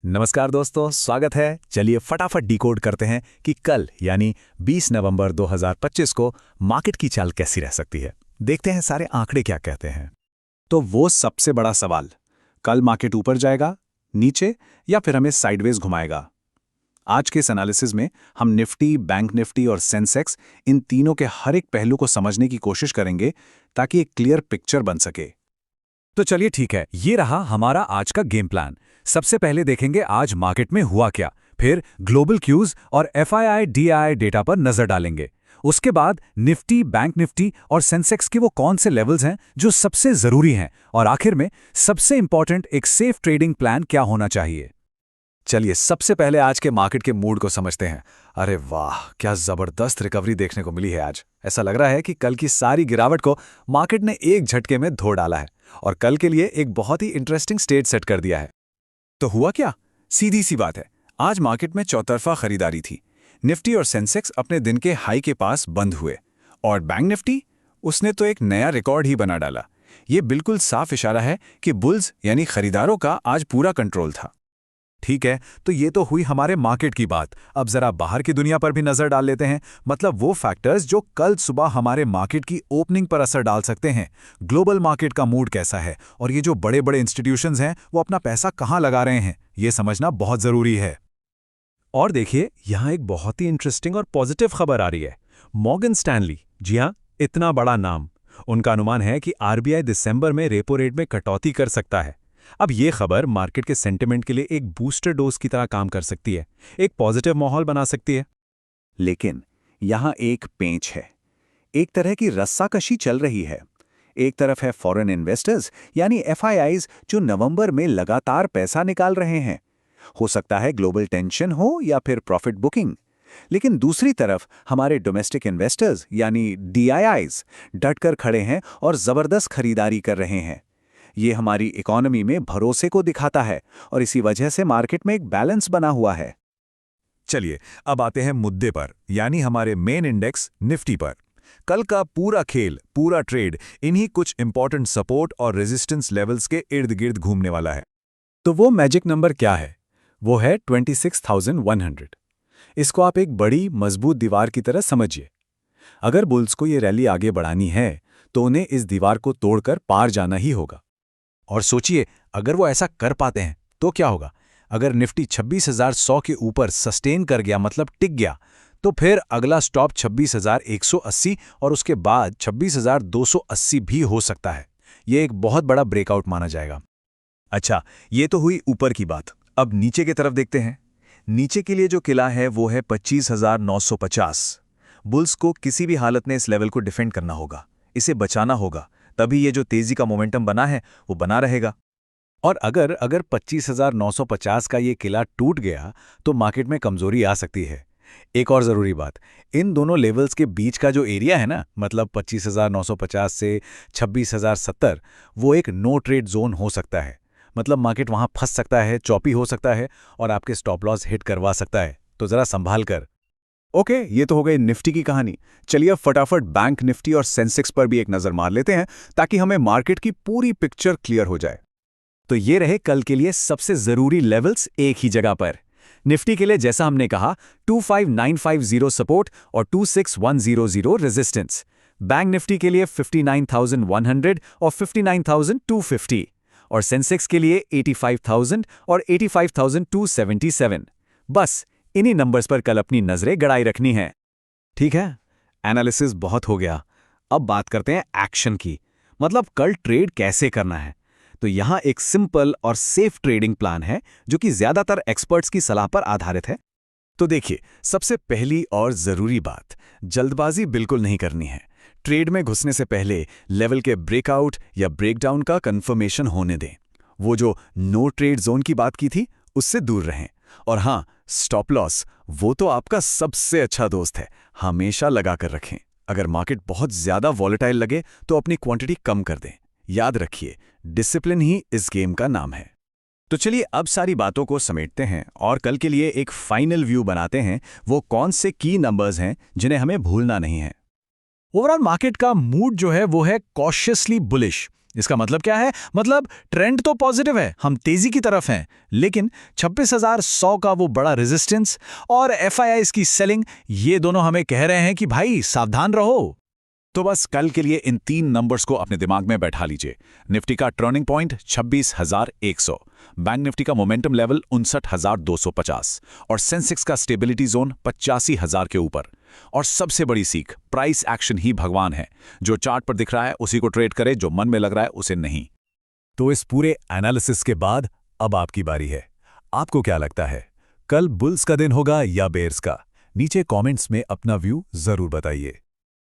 नमस्कार दोस्तों, स्वागत है। चलिए फटाफट डिकोड करते हैं कि कल यानी 20 नवंबर 2025 को मार्केट की चाल कैसी रह सकती है। देखते हैं सारे आंकड़े क्या कहते हैं। तो वो सबसे बड़ा सवाल, कल मार्केट ऊपर जाएगा, नीचे या फिर हमें साइडवेज घुमाएगा। आज के इस एनालिसिस में हम निफ्टी, बैंक निफ्टी और सेंसेक्स इन तीनों के हर एक पहलू को समझने की कोशिश करेंगे ताकि एक क्लियर पिक्चर बन सके। तो चलिए ठीक है, ये रहा हमारा आज का गेम प्लान। सबसे पहले देखेंगे आज मार्केट में हुआ क्या, फिर ग्लोबल क्यूज और एफआईआई डीआईआई डेटा पर नजर डालेंगे। उसके बाद निफ्टी, बैंक निफ्टी और सेंसेक्स के वो कौन से लेवल्स हैं जो सबसे जरूरी हैं, और आखिर में सबसे इंपॉर्टेंट एक सेफ ट्रेडिंग प्लान क्या होना चाहिए। चलिए सबसे पहले आज के मार्केट के मूड को समझते हैं। अरे वाह, क्या जबरदस्त रिकवरी देखने को मिली है आज। ऐसा लग रहा है कि कल की सारी गिरावट को मार्केट ने एक झटके में धो डाला है और कल के लिए एक बहुत ही इंटरेस्टिंग स्टेज सेट कर दिया है। तो हुआ क्या? सीधी सी बात है, आज मार्केट में चौतरफा खरीदारी थी। निफ्टी और सेंसेक्स अपने दिन के हाई के पास बंद हुए और बैंक निफ्टी, उसने तो एक नया रिकॉर्ड ही बना डाला। ये बिल्कुल साफ इशारा है कि बुल्स यानी खरीदारों का आज पूरा कंट्रोल था। ठीक है, तो ये तो हुई हमारे मार्केट की बात। अब जरा बाहर की दुनिया पर भी नजर डाल लेते हैं, मतलब वो फैक्टर्स जो कल सुबह हमारे मार्केट की ओपनिंग पर असर डाल सकते हैं। ग्लोबल मार्केट का मूड कैसा है और ये जो बड़े बड़े इंस्टीट्यूशंस हैं वो अपना पैसा कहाँ लगा रहे हैं, ये समझना बहुत जरूरी है। और देखिए, यहाँ एक बहुत ही इंटरेस्टिंग और पॉजिटिव खबर आ रही है। मॉर्गन स्टैनली, जी हाँ, इतना बड़ा नाम, उनका अनुमान है कि आरबीआई दिसंबर में रेपो रेट में कटौती कर सकता है। अब ये खबर मार्केट के सेंटिमेंट के लिए एक बूस्टर डोज की तरह काम कर सकती है, एक पॉजिटिव माहौल बना सकती है। लेकिन यहाँ एक पेंच है, एक तरह की रस्साकशी चल रही है। एक तरफ है फॉरेन इन्वेस्टर्स यानी एफआईआईज जो नवंबर में लगातार पैसा निकाल रहे हैं। हो सकता है ग्लोबल टेंशन हो या फिर प्रॉफिट बुकिंग। लेकिन दूसरी तरफ हमारे डोमेस्टिक इन्वेस्टर्स यानी डीआईआईज डटकर खड़े हैं और जबरदस्त खरीदारी कर रहे हैं। ये हमारी इकोनॉमी में भरोसे को दिखाता है और इसी वजह से मार्केट में एक बैलेंस बना हुआ है। चलिए अब आते हैं मुद्दे पर, यानी हमारे मेन इंडेक्स निफ्टी पर। कल का पूरा खेल, पूरा ट्रेड इन्हीं कुछ इंपॉर्टेंट सपोर्ट और रेजिस्टेंस लेवल्स के इर्द गिर्द घूमने वाला है। तो वो मैजिक नंबर क्या है? वो है 26,100। इसको आप एक बड़ी मजबूत दीवार की तरह समझिए। अगर बुल्स को ये रैली आगे बढ़ानी है तो उन्हें इस दीवार को तोड़कर पार जाना ही होगा। और सोचिए, अगर वो ऐसा कर पाते हैं तो क्या होगा? अगर निफ्टी 26,100 के ऊपर सस्टेन कर गया, मतलब टिक गया, तो फिर अगला स्टॉप 26,180 और उसके बाद 26,280 भी हो सकता है। ये एक बहुत बड़ा ब्रेकआउट माना जाएगा। अच्छा, ये तो हुई ऊपर की बात। अब नीचे की तरफ देखते हैं। नीचे के लिए जो किला है वो है 25,950। बुल्स को किसी भी हालत में इस लेवल को डिफेंड करना होगा, इसे बचाना होगा, तभी ये जो तेजी का मोमेंटम बना है वो बना रहेगा। और अगर 25,950 का ये किला टूट गया तो मार्केट में कमजोरी आ सकती है। एक और जरूरी बात, इन दोनों लेवल्स के बीच का जो एरिया है ना, मतलब 25,950 से 26,070, वो एक नो ट्रेड जोन हो सकता है। मतलब मार्केट वहां फंस सकता है, चॉपी हो सकता है और आपके स्टॉप लॉस हिट करवा सकता है, तो जरा संभाल कर। ओके, ये तो हो गई निफ्टी की कहानी। चलिए अब फटाफट बैंक निफ्टी और सेंसेक्स पर भी एक नजर मार लेते हैं ताकि हमें मार्केट की पूरी पिक्चर क्लियर हो जाए। तो ये रहे कल के लिए सबसे जरूरी लेवल्स एक ही जगह पर। निफ्टी के लिए जैसा हमने कहा 25,950 सपोर्ट और 26,100 रेजिस्टेंस। बैंक निफ्टी के लिए 59,100 और 59,250 और सेंसेक्स के लिए 85,000 और 85,277। बस इन्हीं नंबर्स पर कल अपनी नजरें गड़ाई रखनी है। ठीक है, एनालिसिस बहुत हो गया। अब बात करते हैं एक्शन की, मतलब कल ट्रेड कैसे करना है। तो यहां एक सिंपल और सेफ ट्रेडिंग प्लान है जो कि ज्यादातर एक्सपर्ट्स की सलाह पर आधारित है। तो देखिए, सबसे पहली और जरूरी बात, जल्दबाजी बिल्कुल नहीं करनी है। ट्रेड में घुसने से पहले लेवल के ब्रेकआउट या ब्रेकडाउन का कंफर्मेशन होने दें। वो जो नो ट्रेड जोन की बात की थी उससे दूर रहें। और हां, स्टॉप लॉस वो तो आपका सबसे अच्छा दोस्त है, हमेशा लगा कर रखें। अगर मार्केट बहुत ज्यादा वॉलेटाइल लगे तो अपनी क्वांटिटी कम कर दें। याद रखिए, डिसिप्लिन ही इस गेम का नाम है। तो चलिए अब सारी बातों को समेटते हैं और कल के लिए एक फाइनल व्यू बनाते हैं। वो कौन से की नंबर्स हैं जिन्हें हमें भूलना नहीं है। ओवरऑल मार्केट का मूड जो है वो है कॉशियसली बुलिश। इसका मतलब क्या है? मतलब ट्रेंड तो पॉजिटिव है, हम तेजी की तरफ हैं, लेकिन 26,100 का वो बड़ा रेजिस्टेंस और एफआईआईज की सेलिंग, ये दोनों हमें कह रहे हैं कि भाई सावधान रहो। तो बस कल के लिए इन 3 नंबर्स को अपने दिमाग में बैठा लीजिए। निफ्टी का टर्निंग पॉइंट 26,100, बैंक निफ्टी का मोमेंटम लेवल 59,250 और सेंसेक्स का स्टेबिलिटी जोन 85,000 के ऊपर। और सबसे बड़ी सीख, प्राइस एक्शन ही भगवान है। जो चार्ट पर दिख रहा है उसी को ट्रेड करे, जो मन में लग रहा है उसे नहीं। तो इस पूरे एनालिसिस के बाद अब आपकी बारी है। आपको क्या लगता है, कल बुल्स का दिन होगा या बेयर्स का? नीचे कमेंट्स में अपना व्यू जरूर बताइए।